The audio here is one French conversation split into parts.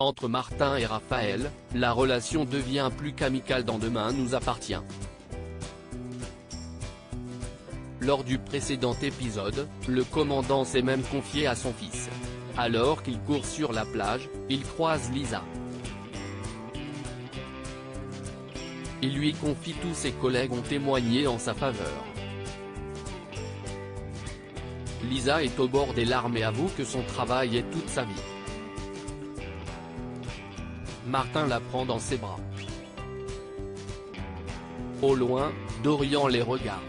Entre Martin et Raphaël, la relation devient plus qu'amicale dans Demain nous appartient. Lors du précédent épisode, le commandant s'est même confié à son fils. Alors qu'il court sur la plage, il croise Lisa. Il lui confie tous ses collègues ont témoigné en sa faveur. Lisa est au bord des larmes et avoue que son travail est toute sa vie. Martin la prend dans ses bras. Au loin, Dorian les regarde.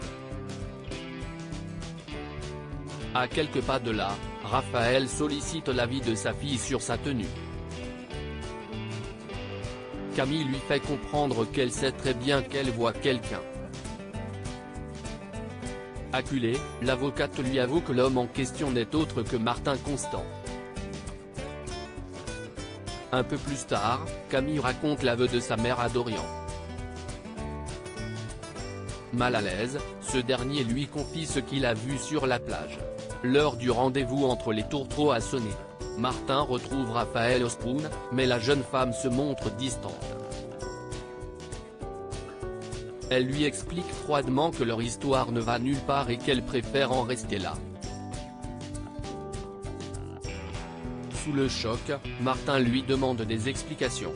À quelques pas de là, Raphaël sollicite l'avis de sa fille sur sa tenue. Camille lui fait comprendre qu'elle sait très bien qu'elle voit quelqu'un. Acculée, l'avocate lui avoue que l'homme en question n'est autre que Martin Constant. Un peu plus tard, Camille raconte l'aveu de sa mère à Dorian. Mal à l'aise, ce dernier lui confie ce qu'il a vu sur la plage. L'heure du rendez-vous entre les tourtereaux a sonné. Martin retrouve Raphaël au spoon, mais la jeune femme se montre distante. Elle lui explique froidement que leur histoire ne va nulle part et qu'elle préfère en rester là. Sous le choc, Martin lui demande des explications.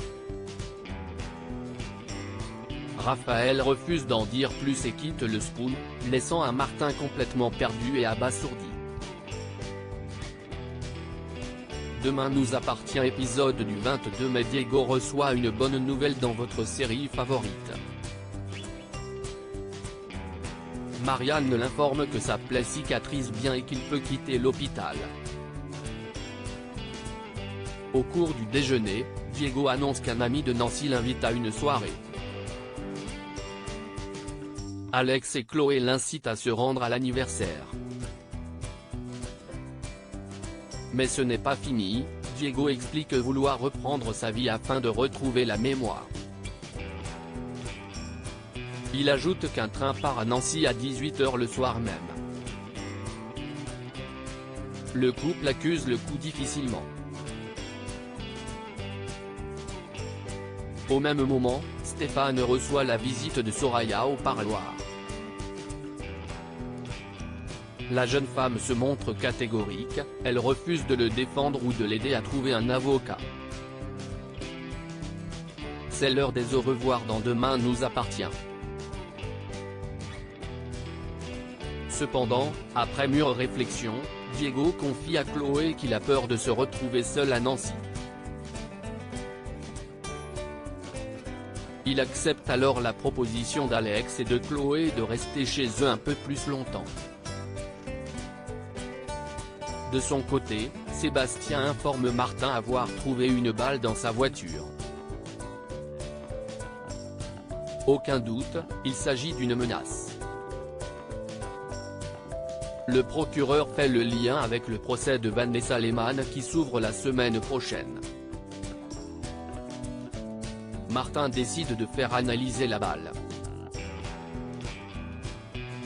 Raphaël refuse d'en dire plus et quitte le spoon, laissant un Martin complètement perdu et abasourdi. Demain nous appartient épisode du 22 mai. Diego reçoit une bonne nouvelle dans votre série favorite. Marianne l'informe que sa plaie cicatrise bien et qu'il peut quitter l'hôpital. Au cours du déjeuner, Diego annonce qu'un ami de Nancy l'invite à une soirée. Alex et Chloé l'incitent à se rendre à l'anniversaire. Mais ce n'est pas fini, Diego explique vouloir reprendre sa vie afin de retrouver la mémoire. Il ajoute qu'un train part à Nancy à 18 h le soir même. Le couple accuse le coup difficilement. Au même moment, Stéphane reçoit la visite de Soraya au parloir. La jeune femme se montre catégorique, elle refuse de le défendre ou de l'aider à trouver un avocat. C'est l'heure des au revoir dans Demain nous appartient. Cependant, après mûre réflexion, Diego confie à Chloé qu'il a peur de se retrouver seul à Nancy. Il accepte alors la proposition d'Alex et de Chloé de rester chez eux un peu plus longtemps. De son côté, Sébastien informe Martin avoir trouvé une balle dans sa voiture. Aucun doute, il s'agit d'une menace. Le procureur fait le lien avec le procès de Vanessa Lehmann qui s'ouvre la semaine prochaine. Martin décide de faire analyser la balle.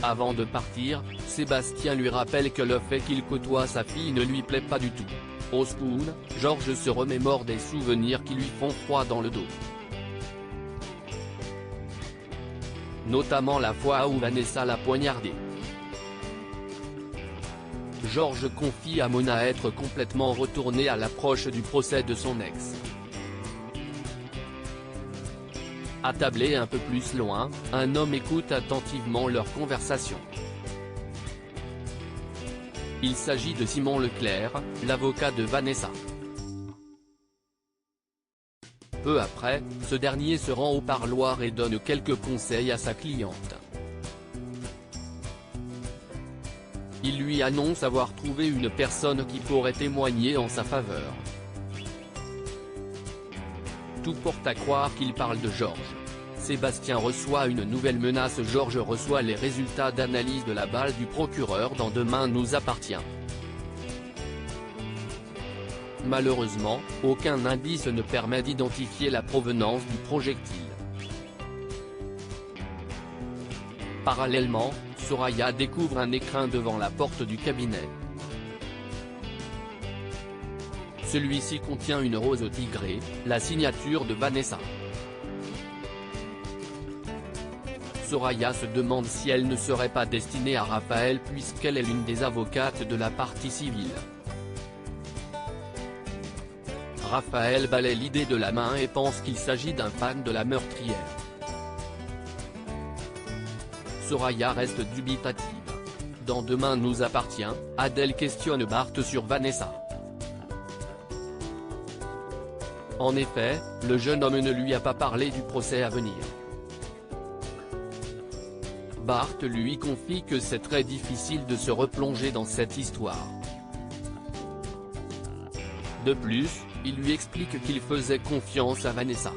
Avant de partir, Sébastien lui rappelle que le fait qu'il côtoie sa fille ne lui plaît pas du tout. Au spoon, Georges se remémore des souvenirs qui lui font froid dans le dos. Notamment la fois où Vanessa l'a poignardé. Georges confie à Mona être complètement retourné à l'approche du procès de son ex. Attablé un peu plus loin, un homme écoute attentivement leur conversation. Il s'agit de Simon Leclerc, l'avocat de Vanessa. Peu après, ce dernier se rend au parloir et donne quelques conseils à sa cliente. Il lui annonce avoir trouvé une personne qui pourrait témoigner en sa faveur. Tout porte à croire qu'il parle de Georges. Sébastien reçoit une nouvelle menace. Georges reçoit les résultats d'analyse de la balle du procureur dans Demain nous appartient. Malheureusement, aucun indice ne permet d'identifier la provenance du projectile. Parallèlement, Soraya découvre un écrin devant la porte du cabinet. Celui-ci contient une rose tigrée, la signature de Vanessa. Soraya se demande si elle ne serait pas destinée à Raphaël puisqu'elle est l'une des avocates de la partie civile. Raphaël balaie l'idée de la main et pense qu'il s'agit d'un fan de la meurtrière. Soraya reste dubitative. Dans Demain nous appartient, Adèle questionne Bart sur Vanessa. En effet, le jeune homme ne lui a pas parlé du procès à venir. Bart lui confie que c'est très difficile de se replonger dans cette histoire. De plus, il lui explique qu'il faisait confiance à Vanessa.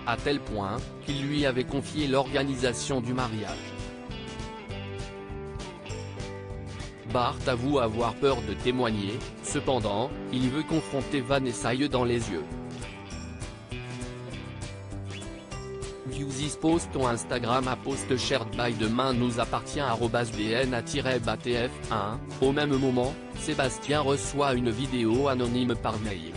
À tel point, qu'il lui avait confié l'organisation du mariage. Bart avoue avoir peur de témoigner, cependant, il veut confronter Vanessa dans les yeux. Viewsis post ton Instagram à post shared by Demain nous appartient @dna-batf1. Au même moment, Sébastien reçoit une vidéo anonyme par mail.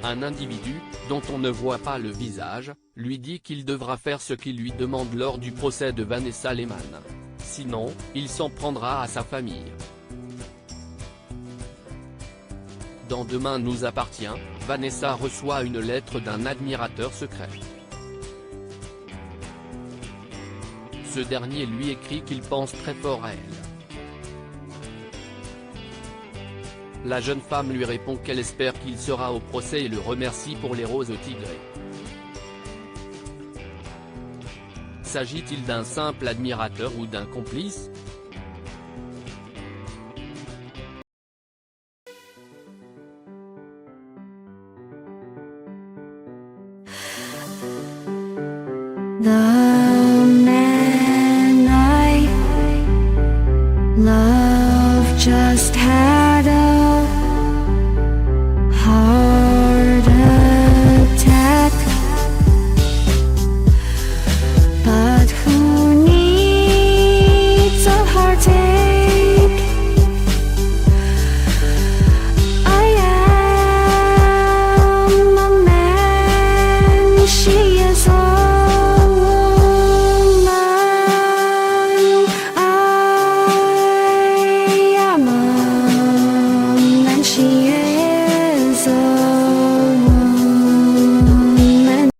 Un individu, dont on ne voit pas le visage, lui dit qu'il devra faire ce qu'il lui demande lors du procès de Vanessa Lehmann. Sinon, il s'en prendra à sa famille. Dans Demain nous appartient, Vanessa reçoit une lettre d'un admirateur secret. Ce dernier lui écrit qu'il pense très fort à elle. La jeune femme lui répond qu'elle espère qu'il sera au procès et le remercie pour les roses tigrées. S'agit-il d'un simple admirateur ou d'un complice? 나